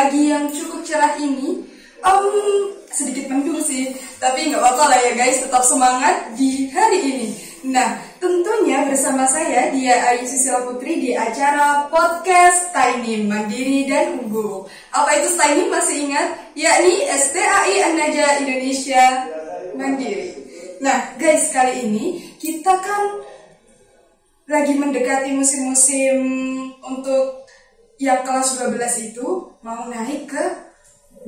pagi yang cukup cerah ini sedikit mendung sih, tapi nggak apa-apa lah ya guys, tetap semangat di hari ini. Nah, tentunya bersama saya Dia Ayu Susila Putri di acara podcast Tainim Mandiri dan Unggul. Apa itu Tainim, masih ingat? Yakni STAI An-Najah Indonesia Mandiri. Nah guys, kali ini kita kan lagi mendekati musim-musim untuk yang kelas 12 itu mau naik ke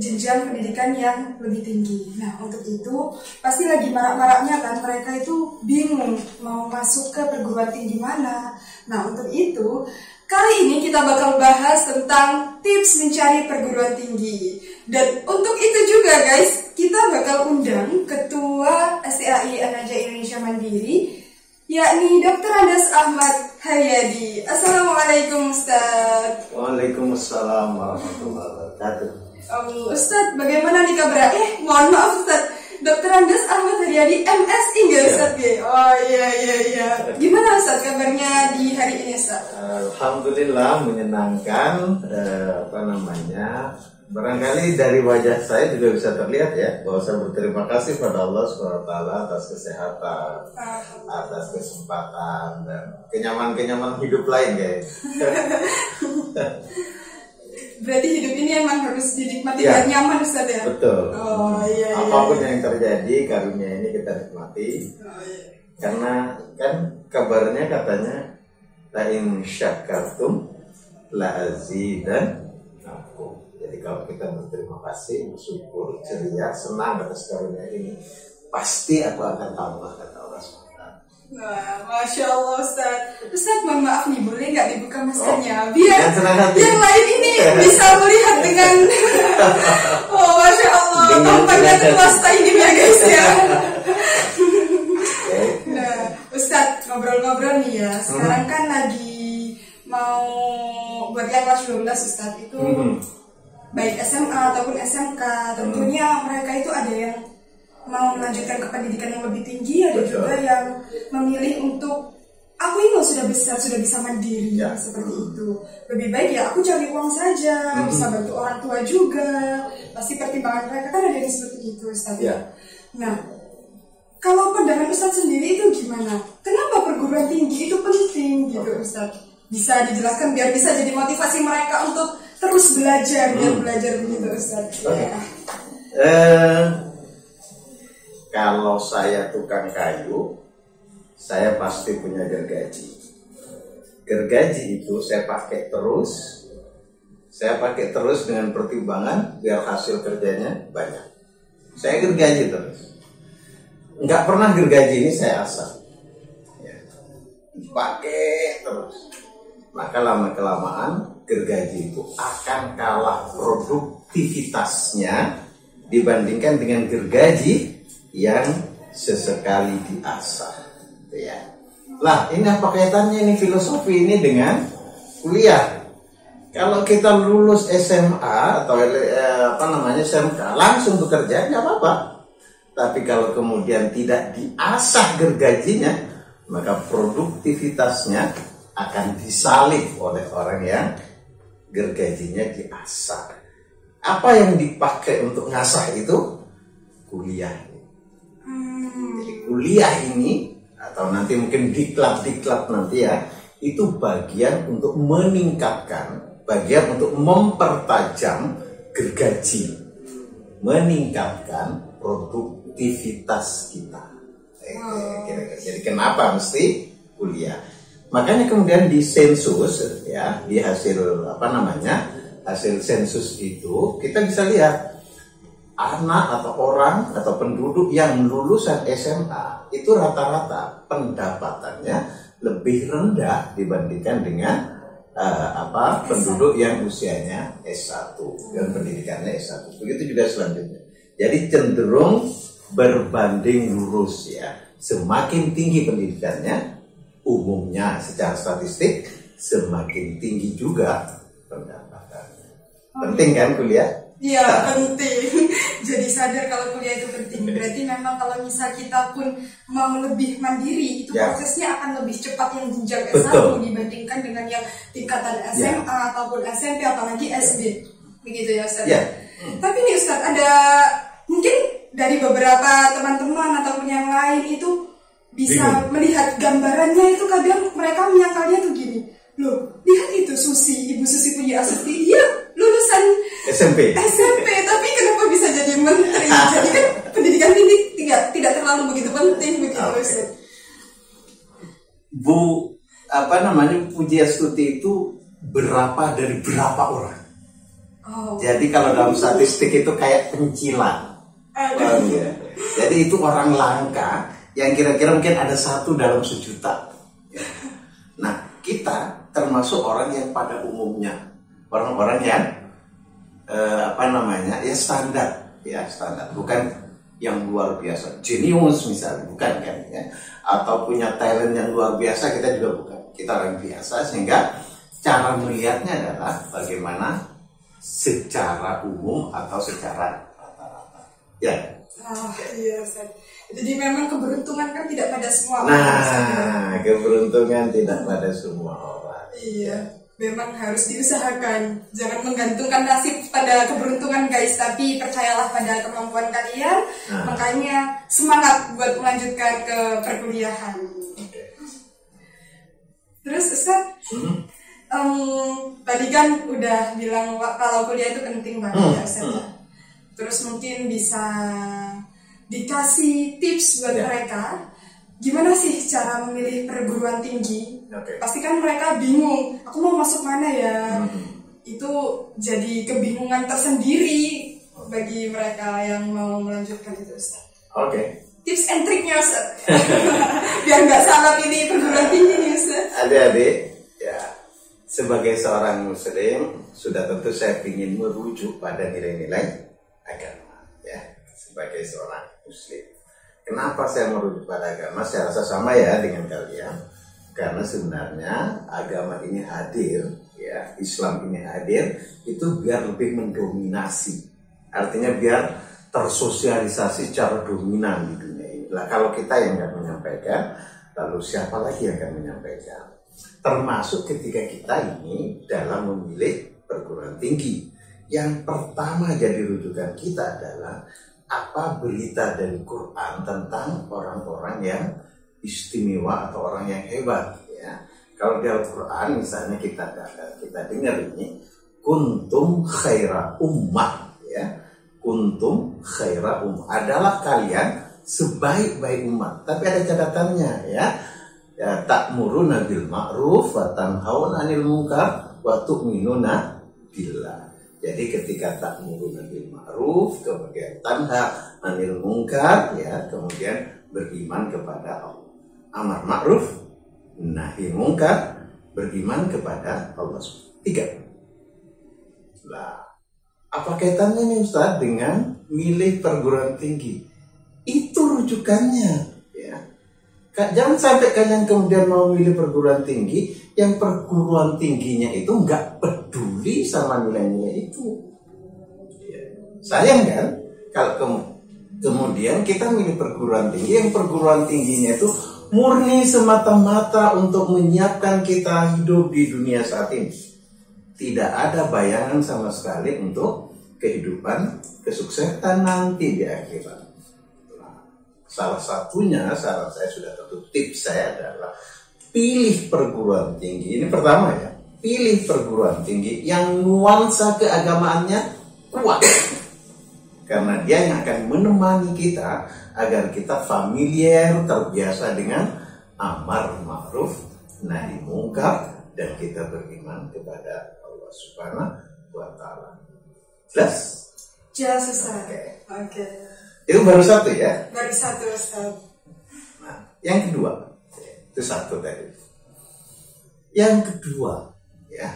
jenjang pendidikan yang lebih tinggi. Nah, untuk itu pasti lagi marak-maraknya kan, mereka itu bingung mau masuk ke perguruan tinggi mana. Nah, untuk itu kali ini kita bakal bahas tentang tips mencari perguruan tinggi. Dan untuk itu juga guys, kita bakal undang Ketua STAI An-Najah Indonesia Mandiri, yakni Dr. Andes Ahmad Hayadi. Assalamualaikum Ustaz. Waalaikumsalam warahmatullahi wabarakatuh. Ustaz, bagaimana nih kabar? Mohon maaf Ustaz, Dr. Andes Ahmad Hayadi MS Inggris Ustaz. Oh iya. Gimana Ustaz kabarnya di hari ini Ustaz? Alhamdulillah, menyenangkan. Barangkali dari wajah saya juga bisa terlihat ya bahwa saya berterima kasih pada Allah SWT atas kesehatan, atas kesempatan dan kenyamanan hidup lain guys. Berarti hidup ini emang harus dinikmati dan nyaman Ustaz ya? Betul. Oh iya. Apapun yang terjadi, karunia ini kita nikmati. Karena kan kabarnya katanya la in syakartum la azidannakum. Jadi kalau kita berterima kasih, bersyukur, ceria, senang atas karunia ini, pasti aku akan tambah, kata Allah SWT. Nah, Masya Allah Ustaz. Ustaz, mohon maaf nih, boleh nggak dibuka maskernya? Biar yang lain ini bisa melihat dengan oh Masya Allah, tampaknya swasta ini ya guys ya. Nah, Ustaz, ngobrol-ngobrol nih ya. Sekarang kan lagi mau buat yang kelas 12 Ustaz itu baik SMA ataupun SMK, tentunya mereka itu ada yang mau melanjutkan ke pendidikan yang lebih tinggi, ada juga yang memilih untuk aku ini sudah besar, sudah bisa mandiri, seperti itu. Lebih baik ya aku cari uang saja, bisa bantu orang tua juga. Pasti pertimbangan mereka kan ada yang seperti itu Ustaz. Nah, kalau pandangan Ustaz sendiri itu gimana? Kenapa perguruan tinggi itu penting gitu Ustaz? Bisa dijelaskan biar bisa jadi motivasi mereka untuk terus belajar, biar belajar begitu Ustaz. Kalau saya tukang kayu, saya pasti punya gergaji. Gergaji itu saya pakai terus. Saya pakai terus dengan pertimbangan biar hasil kerjanya banyak. Saya gergaji terus. Nggak pernah gergaji ini saya asal. Pakai terus. Maka lama-kelamaan gergaji itu akan kalah produktivitasnya dibandingkan dengan gergaji yang sesekali diasah, ya. Lah, ini apa kaitannya ini filosofi ini dengan kuliah? Kalau kita lulus SMA atau SMK langsung bekerja nggak apa-apa. Tapi kalau kemudian tidak diasah gergajinya, maka produktivitasnya akan disalib oleh orang yang gergajinya diasah. Apa yang dipakai untuk ngasah itu? Kuliah. Jadi kuliah ini atau nanti mungkin diklat nanti ya, itu bagian untuk meningkatkan, bagian untuk mempertajam gergaji, meningkatkan produktivitas kita. Jadi kenapa mesti kuliah? Makanya kemudian di sensus ya, di hasil hasil sensus itu kita bisa lihat anak atau orang atau penduduk yang lulusan SMA itu rata-rata pendapatannya lebih rendah dibandingkan dengan penduduk yang usianya S1 dan pendidikannya S1. Begitu juga selanjutnya. Jadi cenderung berbanding lurus ya. Semakin tinggi pendidikannya, umumnya secara statistik semakin tinggi juga pendapatannya. Penting kan kuliah? Iya, penting. Jadi sadar kalau kuliah itu penting. Berarti memang kalau misal kita pun mau lebih mandiri, itu prosesnya akan lebih cepat yang jenjang S1 dibandingkan dengan yang tingkatan SMA ataupun SMP apalagi SD. Begitu ya Ustaz? Ya. Tapi nih Ustaz, ada mungkin dari beberapa teman-teman ataupun yang lain itu bisa melihat gambarannya itu kadang mereka menyangkalnya tuh gini, loh lihat itu Susi, Ibu Susi Pujiastuti, dia lulusan SMP tapi kenapa bisa jadi menteri? Jadi kan pendidikan tinggi tidak terlalu begitu penting begitu Ustaz. Bu Pujiastuti itu berapa dari berapa orang? Jadi kalau dalam statistik itu kayak pencilan. Jadi itu orang langka yang kira-kira mungkin ada 1 dalam 1.000.000. Nah, kita termasuk orang yang pada umumnya, orang-orang yang ya standar, bukan yang luar biasa, jenius misalnya, bukan kan ya, atau punya talent yang luar biasa, kita juga bukan. Kita orang biasa, sehingga cara melihatnya adalah bagaimana secara umum atau secara rata-rata. Ya. Iya, Ustaz. Jadi memang keberuntungan kan tidak pada semua orang. Nah, keberuntungan tidak pada semua orang. Iya, memang harus diusahakan. Jangan menggantungkan nasib pada keberuntungan guys, tapi percayalah pada kemampuan kalian. Makanya semangat buat melanjutkan ke perkuliahan. Terus Ustaz, tadi kan udah bilang kalau kuliah itu penting banget ya Ustaz. Terus mungkin bisa dikasih tips buat mereka, gimana sih cara memilih perguruan tinggi? Pasti kan mereka bingung, aku mau masuk mana ya? Itu jadi kebingungan tersendiri bagi mereka yang mau melanjutkan itu Ustaz. Tips and triknya Ustaz, biar nggak salah pilih perguruan tinggi nih Ustaz. Adik-adik, ya, sebagai seorang muslim sudah tentu saya ingin merujuk pada nilai-nilai agama, ya, sebagai seorang muslim. Kenapa saya merujuk pada agama? Saya rasa sama ya dengan kalian, karena sebenarnya agama ini hadir, ya, Islam ini hadir itu biar lebih mendominasi, artinya biar tersosialisasi secara dominan di dunia ini. Lah kalau kita yang nggak menyampaikan, lalu siapa lagi yang akan menyampaikan? Termasuk ketika kita ini dalam memilih perguruan tinggi. Yang pertama jadi rujukan kita adalah apa berita dari Quran tentang orang-orang yang istimewa atau orang yang hebat, ya. Kalau di Al-Quran misalnya kita dengar ini kuntum khaira ummah, ya. Kuntum khaira ummah adalah kalian sebaik-baik umat. Tapi ada catatannya, ya. Ya, ta'muruna bil ma'ruf wa tanhauna 'anil munkar wa tu'minuna billah. Jadi ketika ta'muruna bil ma'ruf, kemudian tanha 'anil munkar, ya, kemudian beriman kepada Allah. Amar ma'ruf, nahi munkar, beriman kepada Allah. 3. Lah, apa kaitannya nih Ustaz dengan milih perguruan tinggi? Itu rujukannya, ya. Jangan sampai kalian kemudian mau milih perguruan tinggi yang perguruan tingginya itu nggak peduli sama nilai-nilai itu. Ya. Sayang kan kalau kemudian kita milih perguruan tinggi yang perguruan tingginya itu murni semata-mata untuk menyiapkan kita hidup di dunia saat ini. Tidak ada bayangan sama sekali untuk kehidupan kesuksesan nanti di akhirat. Salah satunya, saran saya sudah tentu, tips saya adalah pilih perguruan tinggi. Ini pertama ya, pilih perguruan tinggi yang nuansa keagamaannya kuat. Karena dia yang akan menemani kita agar kita familiar, terbiasa dengan amar ma'ruf, nahi munkar, dan kita beriman kepada Allah Subhanahu wa Ta'ala. Jelas? Jelas Ustaz. Oke. Itu baru satu ya? Baru satu Ustaz. Nah, yang kedua, itu satu tadi. Yang kedua, ya,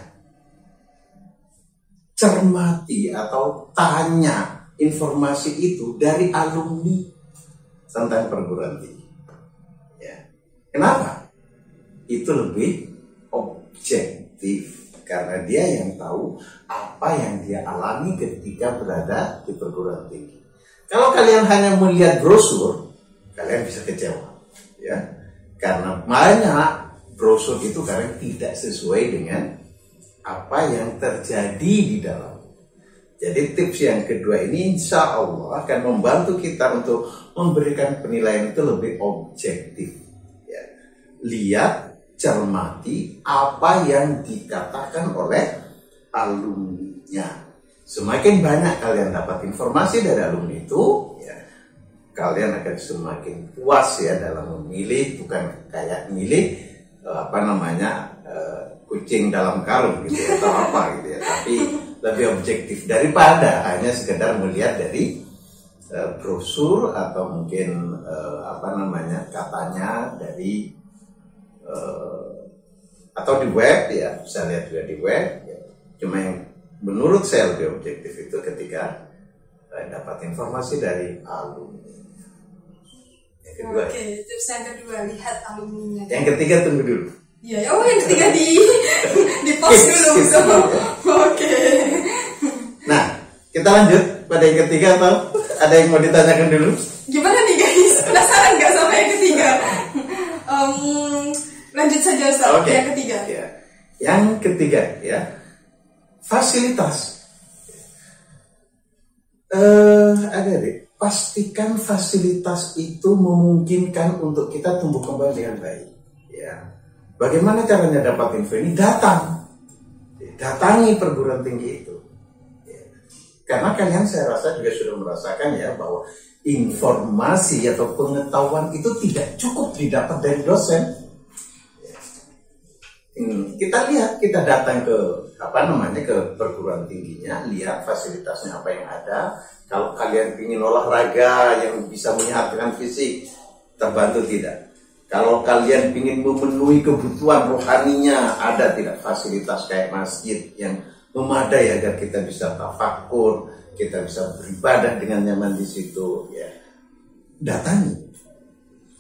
cermati atau tanya informasi itu dari alumni tentang perguruan tinggi. Ya. Kenapa? Itu lebih objektif karena dia yang tahu apa yang dia alami ketika berada di perguruan tinggi. Kalau kalian hanya melihat brosur, kalian bisa kecewa, ya, karena banyak brosur itu kadang tidak sesuai dengan apa yang terjadi di dalam. Jadi tips yang kedua ini insya Allah akan membantu kita untuk memberikan penilaian itu lebih objektif. Ya. Lihat, cermati apa yang dikatakan oleh alumninya. Semakin banyak kalian dapat informasi dari alumni itu, ya, kalian akan semakin puas ya dalam memilih, bukan kayak milih kucing dalam karung gitu ya, atau apa gitu ya, tapi lebih objektif daripada hanya sekedar melihat dari brosur atau mungkin katanya dari atau di web ya, bisa lihat juga di web ya. Cuma yang menurut saya lebih objektif itu ketika dapat informasi dari alumni. Yang kedua. Oke, tips yang kedua, lihat alumninya. Yang ketiga tunggu dulu. Iya, yang ketiga di post dulu. Oke. Nah, kita lanjut pada yang ketiga atau ada yang mau ditanyakan dulu? Gimana nih guys? Penasaran nggak sama yang ketiga? Lanjut saja Ustaz. Okay. Yang ketiga. Ya. Yang ketiga ya, fasilitas. Pastikan fasilitas itu memungkinkan untuk kita tumbuh kembang dengan baik. Ya. Bagaimana caranya dapat info ini? Datangi perguruan tinggi itu. Ya. Karena kalian saya rasa juga sudah merasakan ya bahwa informasi atau pengetahuan itu tidak cukup didapat dari dosen. Ya. Kita lihat, kita datang ke ke perguruan tingginya, lihat fasilitasnya apa yang ada. Kalau kalian ingin olahraga yang bisa menyehatkan fisik, terbantu tidak? Kalau kalian ingin memenuhi kebutuhan rohaninya, ada tidak fasilitas kayak masjid yang memadai agar kita bisa tafakur, kita bisa beribadah dengan nyaman di situ, ya. Datangi.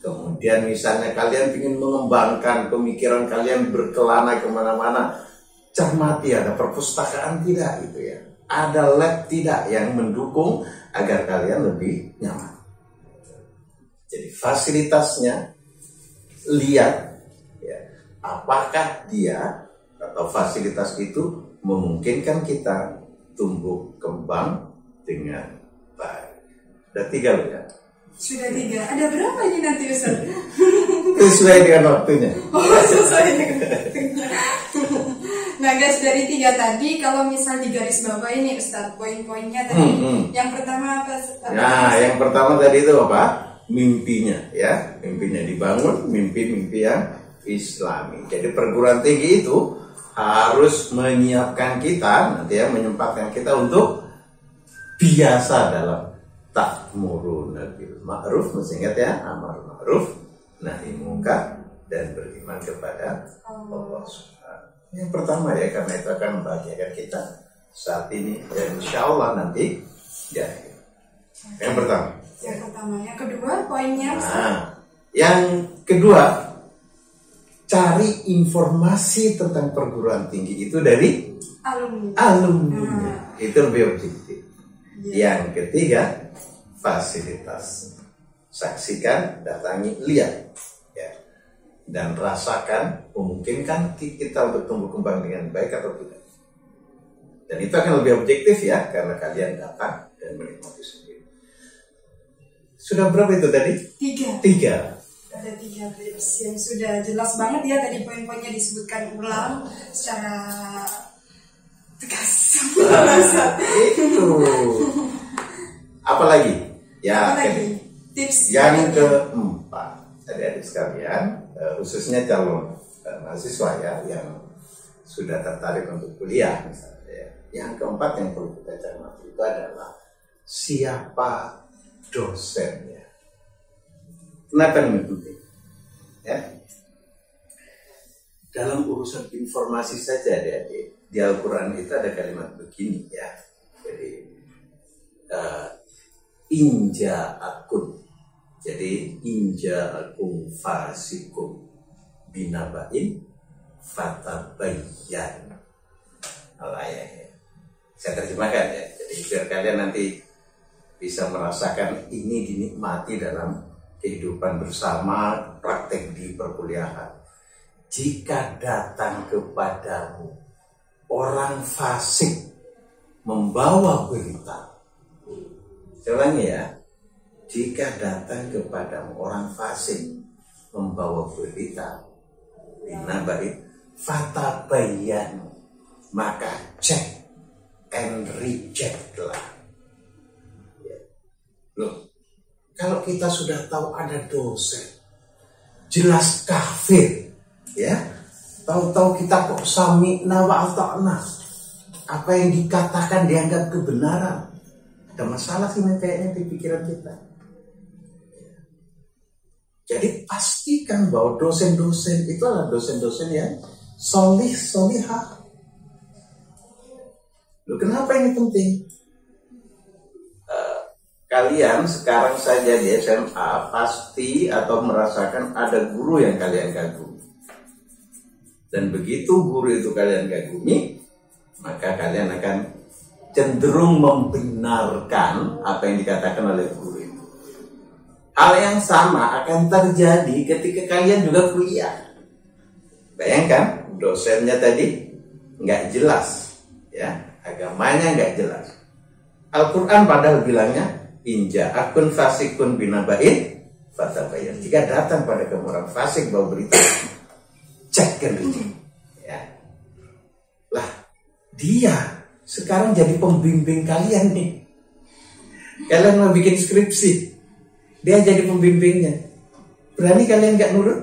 Kemudian misalnya kalian ingin mengembangkan pemikiran kalian berkelana kemana-mana, cermati ada perpustakaan tidak itu ya, ada lab tidak yang mendukung agar kalian lebih nyaman. Jadi fasilitasnya lihat ya, apakah dia atau fasilitas itu memungkinkan kita tumbuh kembang dengan baik. Ada 3 loh ya. Sudah 3. Ada berapa ini nanti Ustaz? Sesuai dengan waktunya. Sesuai dengan waktunya. Nah guys, dari 3 tadi, kalau misal di garis bawah ini Ustaz, poin-poinnya tadi. Yang pertama apa? Yang pertama tadi itu apa? Mimpinya ya, mimpinya dibangun, mimpi-mimpi yang islami. Jadi perguruan tinggi itu harus menyiapkan kita nanti ya, menyempatkan kita untuk biasa dalam ta'muruna bil ma'ruf, masih ingat ya, amar ma'ruf nahi munkar dan beriman kepada Allah Subhanahu. Yang pertama ya, karena itu akan membahagiakan kita saat ini dan insya Allah nanti ya. Yang pertama. Yang kedua poinnya. Yang kedua, cari informasi tentang perguruan tinggi itu dari alumni. Itu lebih objektif. Yang ketiga, fasilitas. Saksikan, datangi, lihat, ya. Dan rasakan memungkinkan kita untuk tumbuh kembang dengan baik atau tidak. Dan itu akan lebih objektif ya, karena kalian datang dan menikmati sendiri. Sudah berapa itu tadi? 3. Ada 3 tips yang sudah jelas banget ya, tadi poin-poinnya disebutkan ulang secara tegas. Itu. Apalagi? Ya. Tips yang keempat, adik-adik sekalian, khususnya calon mahasiswa ya yang sudah tertarik untuk kuliah misalnya. Ya. Yang keempat yang perlu kita cermati itu adalah siapa dosennya. Kenapa ini penting? Ya. Dalam urusan informasi saja adik-adik, di Al-Quran itu ada kalimat begini ya. Jadi inja akun. Jadi inja akun fasikum binabain fatabayyan. Ayatnya. Saya terjemahkan ya. Jadi biar kalian nanti bisa merasakan ini dinikmati dalam kehidupan bersama, praktek di perkuliahan. Jika datang kepadamu orang fasik membawa berita. Saya ulangi ya, jika datang kepada orang fasik membawa berita binabai fatabayyan, maka cek and rejectlah. Loh, kalau kita sudah tahu ada dosen jelas kafir, ya, tahu-tahu kita kok sami'na wa ata'na, apa yang dikatakan dianggap kebenaran, ada masalah sih kayaknya di pikiran kita. Jadi pastikan bahwa dosen-dosen itu adalah dosen-dosen yang solihah. Loh, kenapa ini penting? Kalian sekarang saja di SMA pasti atau merasakan ada guru yang kalian kagumi. Dan begitu guru itu kalian kagumi, maka kalian akan cenderung membenarkan apa yang dikatakan oleh guru itu. Hal yang sama akan terjadi ketika kalian juga kuliah. Bayangkan, dosennya tadi nggak jelas, ya, agamanya nggak jelas. Al-Quran padahal bilangnya, inja akun fasikun binaba'in fatabayyan. Jika datang pada kamu orang fasik bawa berita, cek kan itu, ya. Lah, dia sekarang jadi pembimbing kalian nih. Kalian mau bikin skripsi, dia jadi pembimbingnya. Berani kalian nggak nurut?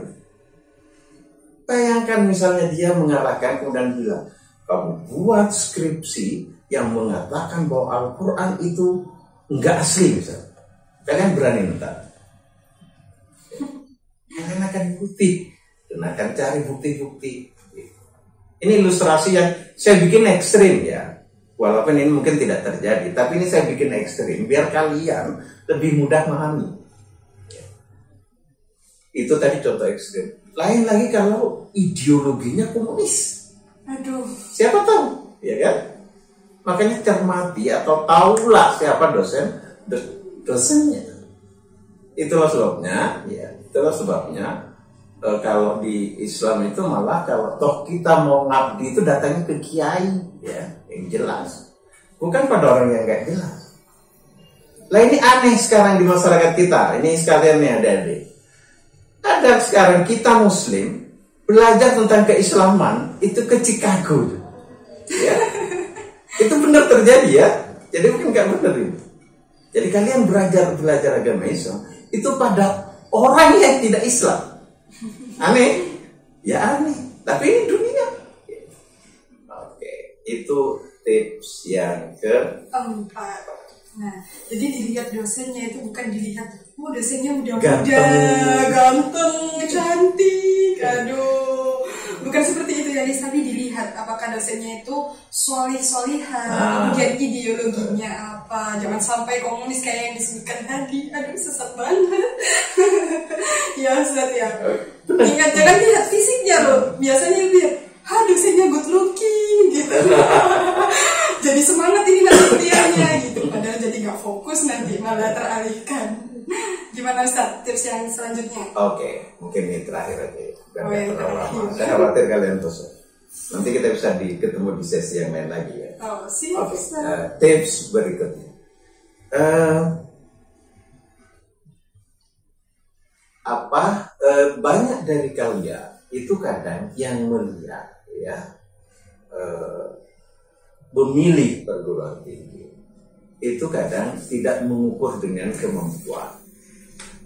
Bayangkan misalnya dia mengalahkan kemudian bilang, kamu buat skripsi yang mengatakan bahwa Al-Quran itu nggak asli misalnya. Kalian berani nentang? Kalian akan ikuti dan akan cari bukti-bukti. Ini ilustrasi yang saya bikin ekstrim ya. Walaupun ini mungkin tidak terjadi, tapi ini saya bikin ekstrim biar kalian lebih mudah memahami. Itu tadi contoh ekstrim. Lain lagi kalau ideologinya komunis. Aduh. Siapa tahu, ya kan? Makanya cermati atau tahulah siapa dosennya. Itulah sebabnya, ya. Itulah sebabnya kalau di Islam itu malah kalau toh kita mau ngabdi itu datangnya ke kiai, ya, yang jelas. Bukan pada orang yang nggak jelas. Lah ini aneh sekarang di masyarakat kita. Ini sekalian nih adik-adik. Ada sekarang kita Muslim belajar tentang keislaman itu ke Chicago, ya. Itu benar terjadi ya. Jadi mungkin nggak benar ini. Jadi kalian belajar agama Islam itu pada orang yang tidak Islam. Aneh, ya aneh. Tapi ini dunia. Oke, itu tips yang keempat. Nah, jadi dilihat dosennya itu bukan dilihat, dosennya muda-muda, ganteng, cantik, aduh. Bukan seperti itu ya, tapi dilihat apakah dosennya itu solihah, kemudian ideologinya apa. Jangan sampai komunis kayak yang disebutkan tadi, aduh sesat banget. Ya Ustaz ya. Ingat, jangan lihat fisiknya loh. Biasanya lihat, dosennya good looking gitu. Jadi semangat ini nanti kuliahnya gitu. Padahal jadi gak fokus, nanti malah teralihkan. Gimana Ustaz tips yang selanjutnya? Oke, mungkin ini terakhir aja. Biar terlalu lama. Saya khawatir kalian bosan. Nanti kita bisa ketemu di sesi yang lain lagi ya. Oh, siap. Tips berikutnya. Banyak dari kalian itu kadang yang melihat ya memilih perguruan tinggi itu kadang tidak mengukur dengan kemampuan.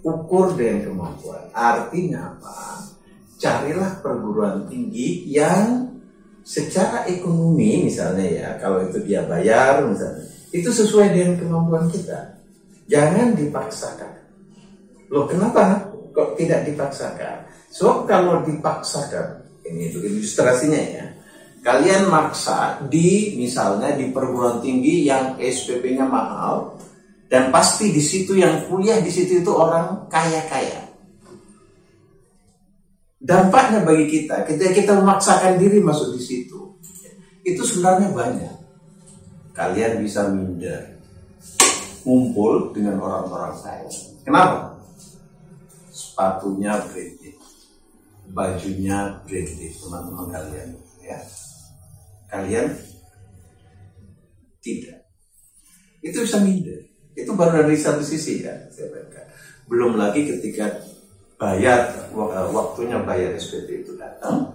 Ukur dengan kemampuan. Artinya apa? Carilah perguruan tinggi yang secara ekonomi misalnya ya, kalau itu dia bayar misalnya, itu sesuai dengan kemampuan kita. Jangan dipaksakan. Loh kenapa? Kok tidak dipaksakan? So kalau dipaksakan, ini itu ilustrasinya ya. Kalian maksa misalnya di perguruan tinggi yang SPP-nya mahal, dan pasti di situ yang kuliah di situ itu orang kaya-kaya. Dampaknya bagi kita, ketika kita memaksakan diri masuk di situ, itu sebenarnya banyak. Kalian bisa minder, ngumpul dengan orang-orang kaya. Kenapa? Sepatunya branded, bajunya branded, teman-teman kalian, ya. Kalian Tidak. Itu bisa minder. Itu baru dari satu sisi kan. Belum lagi ketika bayar, waktunya bayar SPP itu datang,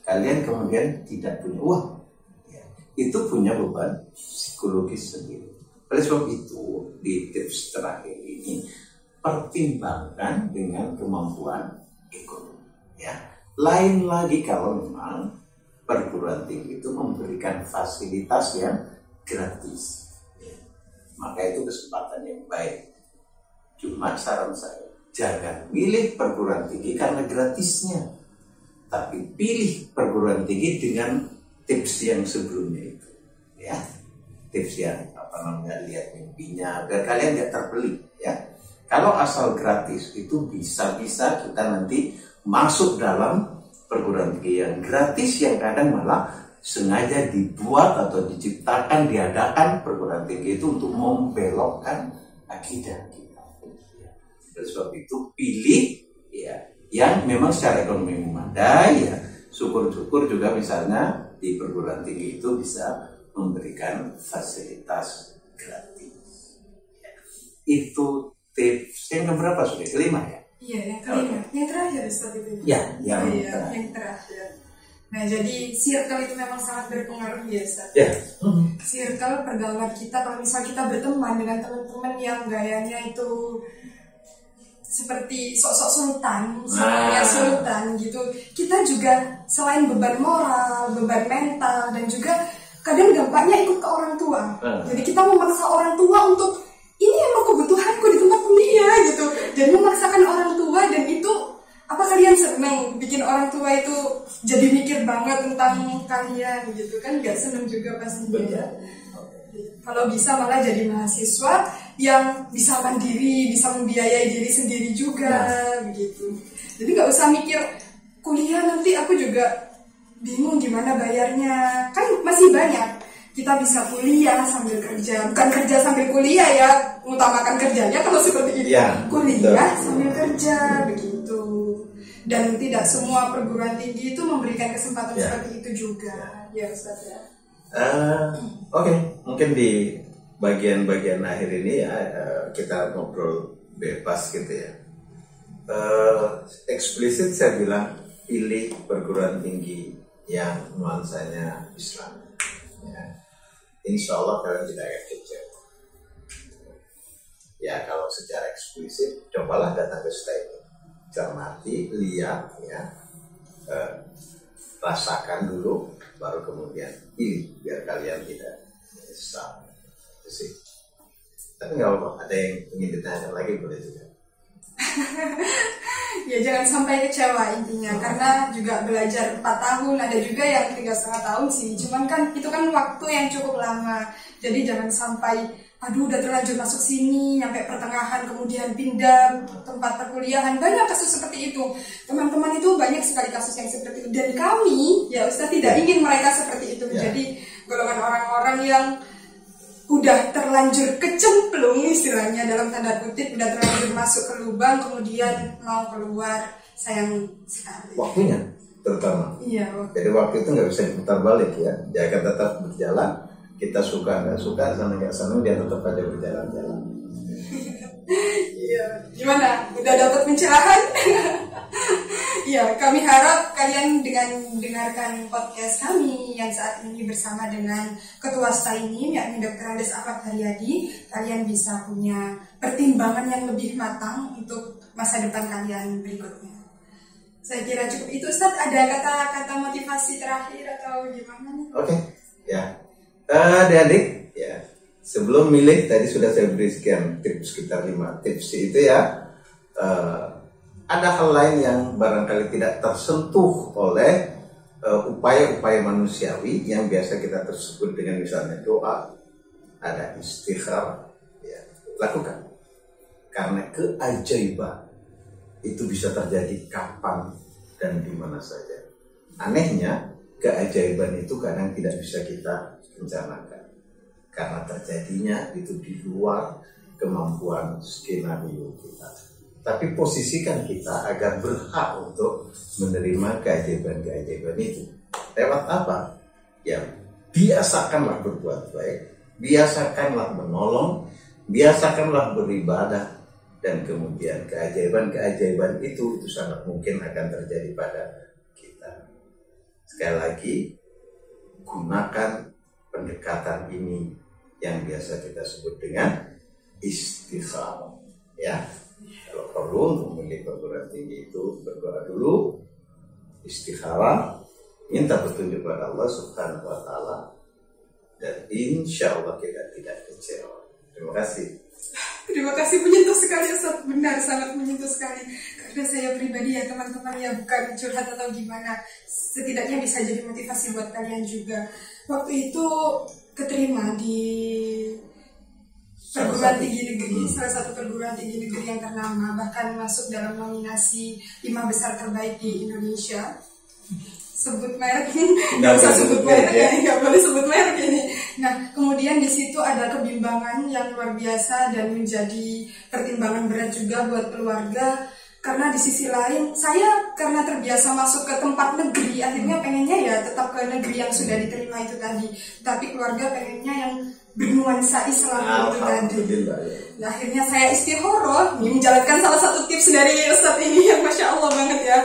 kalian kemudian tidak punya uang. Ya, itu punya beban psikologis sendiri. Oleh sebab itu, di tips terakhir ini, pertimbangkan dengan kemampuan ekonomi. Ya. Lain lagi kalau memang perguruan tinggi itu memberikan fasilitas yang gratis. Ya. Maka itu kesempatan yang baik. Cuma saran saya, jangan pilih perguruan tinggi karena gratisnya, tapi pilih perguruan tinggi dengan tips yang sebelumnya itu, ya, tips yang lihat mimpinya, biar kalian nggak terbeli, ya. Kalau asal gratis itu bisa-bisa kita nanti masuk dalam perguruan tinggi yang gratis yang kadang malah sengaja dibuat atau diciptakan, diadakan perguruan tinggi itu untuk membelokkan akidah kita. Oleh sebab itu pilih ya yang memang secara ekonomi memadai ya. Syukur-syukur juga misalnya di perguruan tinggi itu bisa memberikan fasilitas gratis. Ya. Itu tips yang keberapa sudah? Kelima ya? Iya, yang kelima. Yang terakhir Ustaz itu. Ya, yang terakhir. Nah, jadi circle itu memang sangat berpengaruh ya Ustaz. Ya. Circle pergaulan kita, kalau misal kita berteman dengan teman-teman yang gayanya itu seperti sok-sok sultan, sultan gitu. Kita juga selain beban moral, beban mental, dan juga kadang dampaknya ikut ke orang tua. Jadi kita memaksa orang tua untuk ini emang kebutuhanku di tempat kuliah gitu. Jadi memaksakan orang tua, dan itu apa kalian seneng bikin orang tua itu jadi mikir banget tentang kalian gitu kan? Gak seneng juga pastinya. Kalau bisa malah jadi mahasiswa yang bisa mandiri, bisa membiayai diri sendiri juga, begitu. Jadi nggak usah mikir kuliah nanti aku juga bingung gimana bayarnya, kan masih banyak. Kita bisa kuliah sambil kerja, bukan kerja sambil kuliah ya, mengutamakan kerjanya kalau seperti itu. Ya, kuliah sambil kerja, begitu. Dan tidak semua perguruan tinggi itu memberikan kesempatan seperti itu juga, ya Ustaz ya. Oke, mungkin di bagian-bagian akhir ini ya kita ngobrol bebas gitu ya. Eksplisit saya bilang pilih perguruan tinggi yang nuansanya Islam. Ya. Insya Allah kalian tidak akan kecewa. Ya kalau secara eksplisit cobalah datang ke stay, cermati, lihat ya, rasakan dulu, baru kemudian pilih biar kalian tidak menyesal. Itu sih. Tapi nggak apa-apa, ada yang ingin ditanyakan lagi boleh juga. Ya jangan sampai kecewa intinya, karena juga belajar 4 tahun, ada juga yang 3,5 tahun sih. Cuman kan itu kan waktu yang cukup lama. Jadi jangan sampai aduh udah terlanjur masuk sini sampai pertengahan kemudian pindah tempat perkuliahan. Banyak kasus seperti itu. Teman-teman itu banyak sekali kasus yang seperti itu. Dan kami ya Ustaz tidak ingin mereka seperti itu. Jadi golongan orang-orang yang udah terlanjur kecemplung istilahnya dalam tanda kutip, udah terlanjur masuk ke lubang kemudian mau keluar, sayang sekali waktunya terutama. Iya, jadi waktu itu nggak bisa diputar balik ya, dia akan tetap berjalan, kita suka nggak suka, senang nggak senang, dia tetap aja berjalan-jalan. Iya, gimana? Udah dapat pencerahan? Ya, kami harap kalian dengan mendengarkan podcast kami yang saat ini bersama dengan Ketua STAINIM yakni Dr. Andes Ahmad Haryadi, kalian bisa punya pertimbangan yang lebih matang untuk masa depan kalian berikutnya. Saya kira cukup itu Ustaz. Ada kata-kata motivasi terakhir atau gimana nih? Oke, ya. Adik-adik, ya. Sebelum milih tadi sudah saya beri sekian tips, sekitar 5 tips itu ya. Ada hal lain yang barangkali tidak tersentuh oleh upaya-upaya manusiawi yang biasa kita tersebut dengan misalnya doa, ada istighfar, ya, lakukan. Karena keajaiban itu bisa terjadi kapan dan di mana saja. Anehnya, keajaiban itu kadang tidak bisa kita rencanakan. Karena terjadinya itu di luar kemampuan skenario kita. Tapi posisikan kita agar berhak untuk menerima keajaiban-keajaiban itu. Lewat apa? Ya, biasakanlah berbuat baik, biasakanlah menolong, biasakanlah beribadah, dan kemudian keajaiban-keajaiban itu sangat mungkin akan terjadi pada kita. Sekali lagi, gunakan pendekatan ini yang biasa kita sebut dengan istikharah. Ya, kalau perlu memilih perguruan tinggi itu berdoa dulu, istikharah, minta petunjuk kepada Allah Subhanahu wa Ta'ala, dan insya Allah kita tidak kecewa. Terima kasih. Terima kasih, menyentuh sekali Ustaz, benar, sangat menyentuh sekali. Karena saya pribadi ya teman-teman ya, bukan curhat atau gimana, setidaknya bisa jadi motivasi buat kalian juga. Waktu itu keterima di perguruan tinggi negeri, salah satu perguruan tinggi negeri yang ternama, bahkan masuk dalam nominasi 5 besar terbaik di Indonesia. Sebut merek ini, nggak usah sebut merek ya, nggak boleh sebut merek ini. Nah, kemudian di situ ada kebimbangan yang luar biasa dan menjadi pertimbangan berat juga buat keluarga. Karena di sisi lain, saya karena terbiasa masuk ke tempat negeri, akhirnya pengennya ya tetap ke negeri yang sudah diterima itu tadi. Tapi keluarga pengennya yang bernuansa Islam itu tadi. Nah, akhirnya saya istikharah, menjalankan salah satu tips dari Ustadz ini yang Masya Allah banget ya.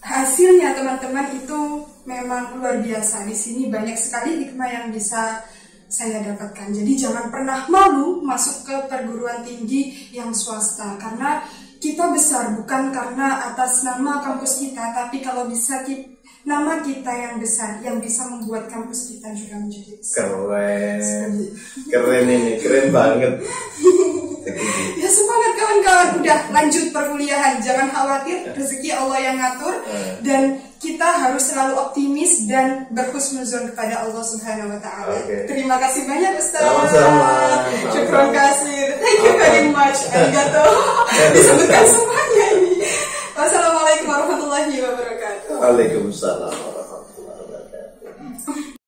Hasilnya teman-teman itu memang luar biasa. Di sini banyak sekali hikmah yang bisa saya dapatkan. Jadi jangan pernah malu masuk ke perguruan tinggi yang swasta, karena kita besar bukan karena atas nama kampus kita, tapi kalau bisa nama kita yang besar yang bisa membuat kampus kita juga menjadi besar. Keren ini, keren banget. Ya semangat kawan-kawan, udah lanjut perkuliahan, jangan khawatir, rezeki Allah yang ngatur, dan kita harus selalu optimis dan berhusnuzon kepada Allah Subhanahu wa Ta'ala. Terima kasih banyak Ustaz. Sama-sama. Syukron kasir. Thank you very much. Arigato. Disebutkan semuanya ini. Wassalamualaikum warahmatullahi wabarakatuh. Waalaikumsalam.